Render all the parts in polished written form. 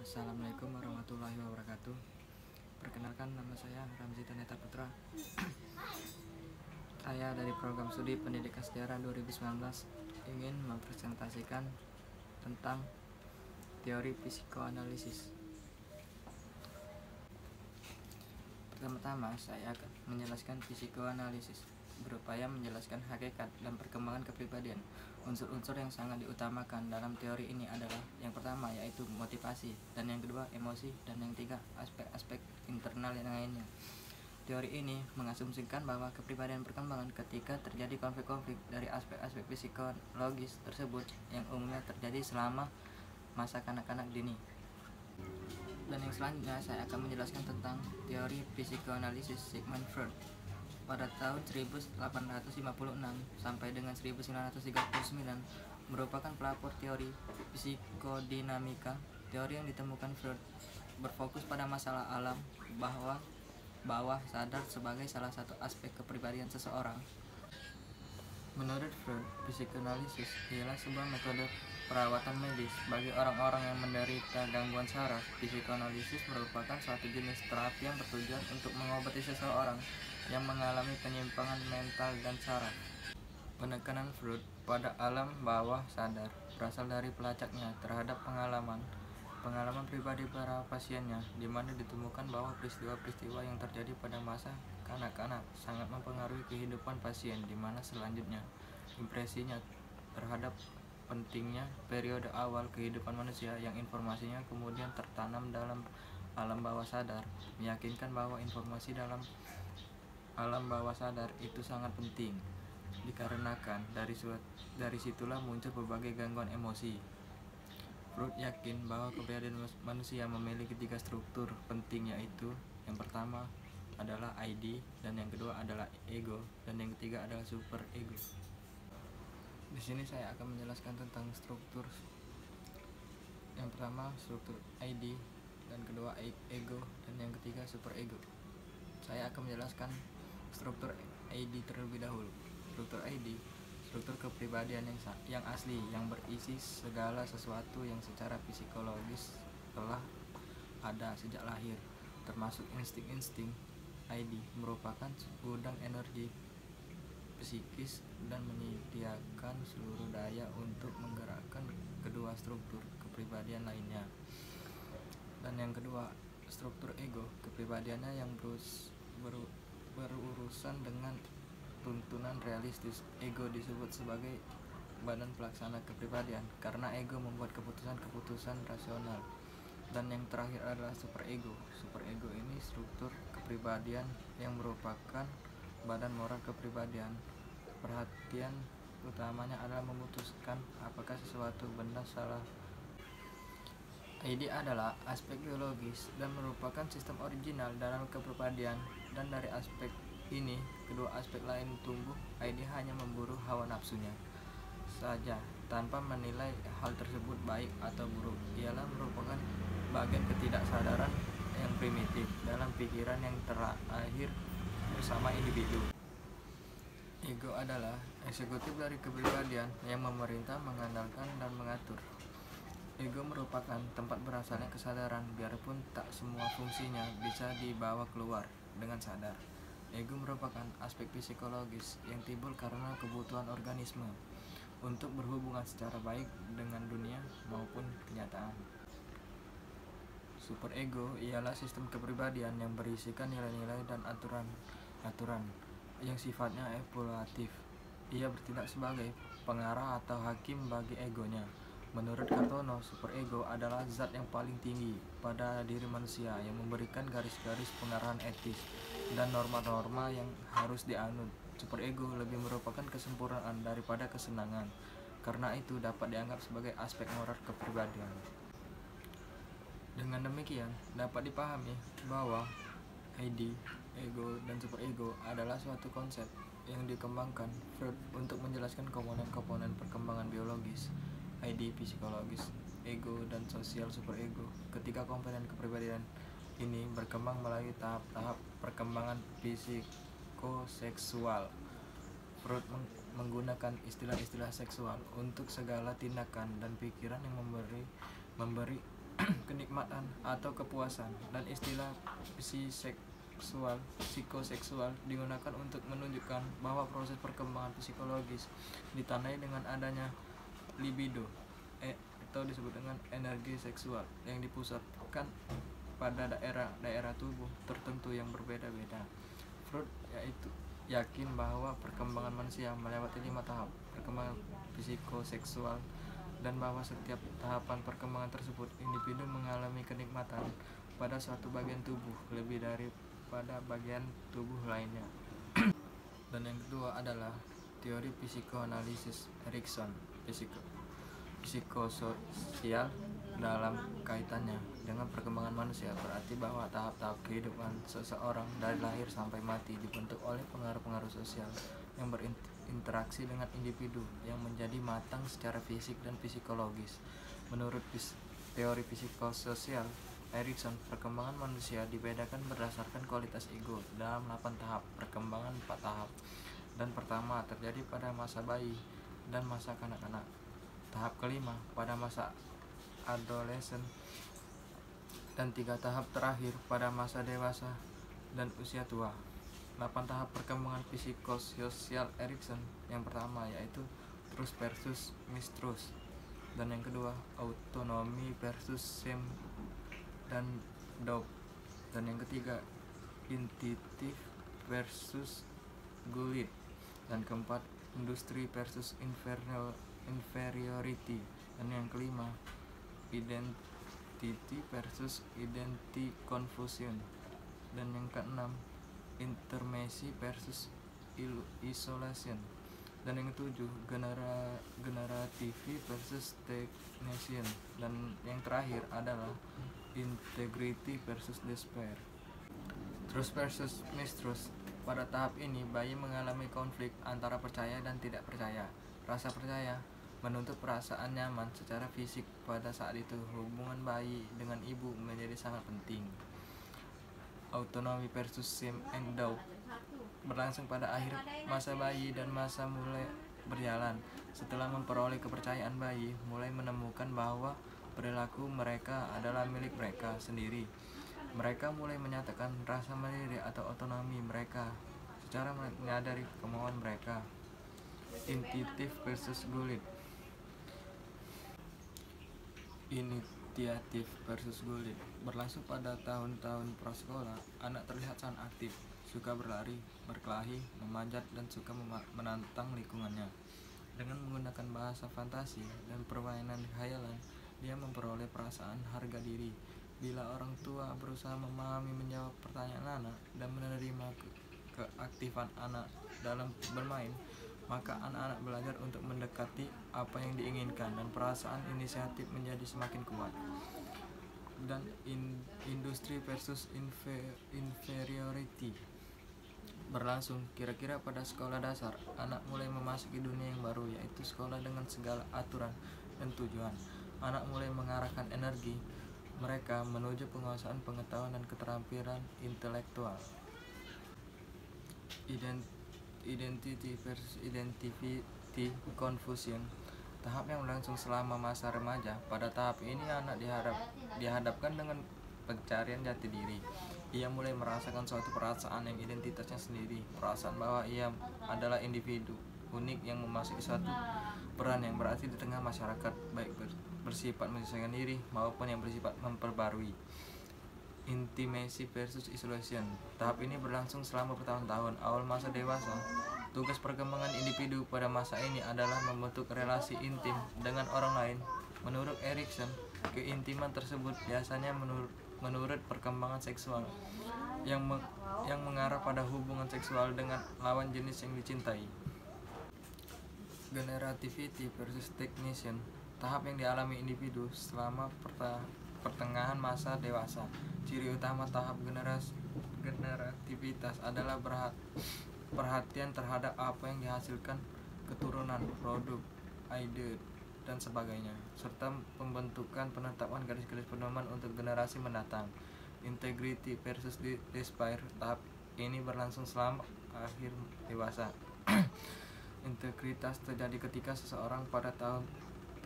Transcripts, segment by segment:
Assalamualaikum warahmatullahi wabarakatuh. Perkenalkan, nama saya Ramzi Taneta Putra. Saya dari program studi Pendidikan Sejarah 2019 ingin mempresentasikan tentang teori psikoanalisis. Pertama-tama saya akan menjelaskan psikoanalisis, berupaya menjelaskan hakikat dan perkembangan kepribadian. Unsur-unsur yang sangat diutamakan dalam teori ini adalah yang pertama yaitu motivasi, dan yang kedua emosi, dan yang ketiga aspek-aspek internal yang lainnya. Teori ini mengasumsikan bahwa kepribadian perkembangan ketika terjadi konflik-konflik dari aspek-aspek psikologis tersebut yang umumnya terjadi selama masa kanak-kanak dini. Dan yang selanjutnya saya akan menjelaskan tentang teori psikoanalisis Sigmund Freud. Pada tahun 1856 sampai dengan 1939 merupakan pelopor teori psikodinamika. Teori yang ditemukan Freud berfokus pada masalah alam bawah sadar sebagai salah satu aspek kepribadian seseorang. Menurut Freud, psikoanalisis ialah sebuah metode perawatan medis bagi orang-orang yang menderita gangguan saraf. Psikoanalisis merupakan suatu jenis terapi yang bertujuan untuk mengobati seseorang yang mengalami penyimpangan mental dan saraf. Penekanan Freud pada alam bawah sadar berasal dari pelacaknya terhadap pengalaman pribadi para pasiennya, di mana ditemukan bahwa peristiwa-peristiwa yang terjadi pada masa kanak-kanak sangat mempengaruhi kehidupan pasien, di mana selanjutnya impresinya terhadap pentingnya periode awal kehidupan manusia yang informasinya kemudian tertanam dalam alam bawah sadar, meyakinkan bahwa informasi dalam alam bawah sadar itu sangat penting, dikarenakan dari situlah muncul berbagai gangguan emosi. Freud yakin bahwa kepribadian manusia memiliki 3 struktur penting, yaitu yang pertama adalah ID, dan yang kedua adalah ego, dan yang ketiga adalah super ego. Di sini saya akan menjelaskan tentang struktur. Yang pertama struktur ID, dan kedua ego, dan yang ketiga super ego. Saya akan menjelaskan struktur ID terlebih dahulu. Struktur ID, struktur kepribadian yang asli, yang berisi segala sesuatu yang secara psikologis telah ada sejak lahir, termasuk insting-insting. ID merupakan gudang energi psikis dan menyediakan seluruh daya untuk menggerakkan kedua struktur kepribadian lainnya. Dan yang kedua, struktur ego, kepribadiannya yang berurusan dengan tuntunan realistis. Ego disebut sebagai badan pelaksana kepribadian karena ego membuat keputusan-keputusan rasional. Dan yang terakhir adalah super ego. Super ego ini struktur kepribadian yang merupakan badan moral kepribadian. Perhatian utamanya adalah memutuskan apakah sesuatu benda salah. ID adalah aspek biologis dan merupakan sistem original dalam kepribadian, dan dari aspek ini kedua aspek lain tumbuh. ID hanya memburu hawa nafsunya saja tanpa menilai hal tersebut baik atau buruk. Ialah merupakan bagian ketidaksadaran yang primitif dalam pikiran yang terlahir bersama individu. Ego adalah eksekutif dari kepribadian yang memerintah, mengandalkan, dan mengatur. Ego merupakan tempat berasalnya kesadaran, biarpun tak semua fungsinya bisa dibawa keluar dengan sadar. Ego merupakan aspek psikologis yang timbul karena kebutuhan organisme untuk berhubungan secara baik dengan dunia maupun kenyataan. Super ego ialah sistem kepribadian yang berisikan nilai-nilai dan aturan yang sifatnya evaluatif. Ia bertindak sebagai pengarah atau hakim bagi egonya. Menurut Kartono, superego adalah zat yang paling tinggi pada diri manusia yang memberikan garis-garis pengarahan etis dan norma-norma yang harus dianut. Superego lebih merupakan kesempurnaan daripada kesenangan. Karena itu dapat dianggap sebagai aspek moral kepribadian. Dengan demikian, dapat dipahami bahwa ID, ego, dan superego adalah suatu konsep yang dikembangkan Freud untuk menjelaskan komponen-komponen perkembangan biologis, ID psikologis, ego, dan sosial superego. Ketika komponen kepribadian ini berkembang melalui tahap-tahap perkembangan psikoseksual, Freud menggunakan istilah-istilah seksual untuk segala tindakan dan pikiran yang memberi kenikmatan atau kepuasan, dan istilah psikoseksual digunakan untuk menunjukkan bahwa proses perkembangan psikologis ditandai dengan adanya libido atau disebut dengan energi seksual yang dipusatkan pada daerah tubuh tertentu yang berbeda-beda. Freud yaitu yakin bahwa perkembangan manusia melewati 5 tahap perkembangan psikoseksual, dan bahwa setiap tahapan perkembangan tersebut individu mengalami kenikmatan pada suatu bagian tubuh lebih daripada bagian tubuh lainnya. Dan yang kedua adalah teori psikoanalisis Erikson, psikososial dalam kaitannya dengan perkembangan manusia, berarti bahwa tahap-tahap kehidupan seseorang dari lahir sampai mati dibentuk oleh pengaruh-pengaruh sosial yang berinteraksi dengan individu yang menjadi matang secara fisik dan psikologis. Menurut teori psikososial Erikson, perkembangan manusia dibedakan berdasarkan kualitas ego dalam 8 tahap perkembangan 4 tahap. Dan pertama terjadi pada masa bayi dan masa kanak-kanak. Tahap kelima pada masa adolesen, dan 3 tahap terakhir pada masa dewasa dan usia tua. 8 tahap perkembangan psikososial Erikson. Yang pertama yaitu trust versus mistrust, dan yang kedua autonomi versus shame dan doubt, dan yang ketiga intuitive versus guilt, dan keempat industry versus inferiority, dan yang kelima identity versus identity confusion, dan yang keenam intermesi versus isolation, dan yang ketujuh generativity versus stagnation, dan yang terakhir adalah integrity versus despair. Trust versus mistrust. Pada tahap ini bayi mengalami konflik antara percaya dan tidak percaya. Rasa percaya menuntut perasaan nyaman secara fisik. Pada saat itu hubungan bayi dengan ibu menjadi sangat penting. Autonomy versus shame and doubt berlangsung pada akhir masa bayi dan masa mulai berjalan. Setelah memperoleh kepercayaan, bayi mulai menemukan bahwa perilaku mereka adalah milik mereka sendiri. Mereka mulai menyatakan rasa mandiri atau otonomi mereka secara menyadari kemauan mereka. Intuitive versus guilt. Initiative versus guilt berlangsung pada tahun-tahun prasekolah. Anak terlihat sangat aktif, suka berlari, berkelahi, memanjat, dan suka menantang lingkungannya. Dengan menggunakan bahasa fantasi dan permainan khayalan, dia memperoleh perasaan harga diri. Bila orang tua berusaha memahami menjawab pertanyaan anak dan menerima keaktifan anak dalam bermain, maka anak-anak belajar untuk mendekati apa yang diinginkan dan perasaan inisiatif menjadi semakin kuat. Dan industri versus inferiority berlangsung kira-kira pada sekolah dasar. Anak mulai memasuki dunia yang baru, yaitu sekolah dengan segala aturan dan tujuan. Anak mulai mengarahkan energi mereka menuju penguasaan pengetahuan dan keterampilan intelektual. Identity versus identity confusion. Tahap yang berlangsung selama masa remaja. Pada tahap ini anak dihadapkan dengan pencarian jati diri. Ia mulai merasakan suatu perasaan yang identitasnya sendiri, perasaan bahwa ia adalah individu unik yang memasuki suatu peran yang berarti di tengah masyarakat, baik bersifat menyesuaikan diri maupun yang bersifat memperbarui. Intimacy versus isolation. Tahap ini berlangsung selama bertahun-tahun. Awal masa dewasa. Tugas perkembangan individu pada masa ini adalah membentuk relasi intim dengan orang lain. Menurut Erikson, keintiman tersebut biasanya menurut perkembangan seksual yang mengarah pada hubungan seksual dengan lawan jenis yang dicintai. Generativity versus stagnation. Tahap yang dialami individu selama pertengahan masa dewasa. Ciri utama tahap generativitas adalah perhatian terhadap apa yang dihasilkan keturunan, produk, ide, dan sebagainya, serta pembentukan penetapan garis-garis pedoman untuk generasi mendatang. Integrity versus despair. Tahap ini berlangsung selama akhir dewasa. Integritas terjadi ketika seseorang pada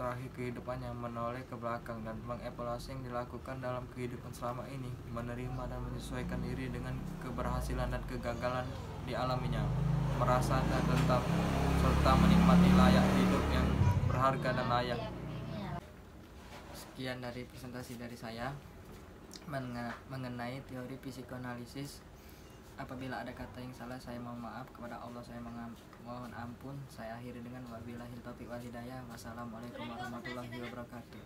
terakhir kehidupannya, menoleh ke belakang dan mengevaluasi yang dilakukan dalam kehidupan selama ini, menerima dan menyesuaikan diri dengan keberhasilan dan kegagalan dialaminya, merasa dan tetap serta menikmati layak hidup yang berharga dan layak. Sekian dari presentasi dari saya mengenai teori psikoanalisis. Apabila ada kata yang salah, saya mohon maaf. Kepada Allah saya mohon ampun. Saya akhiri dengan wabillahi taufiq wal hidayah. Wassalamualaikum warahmatullahi wabarakatuh.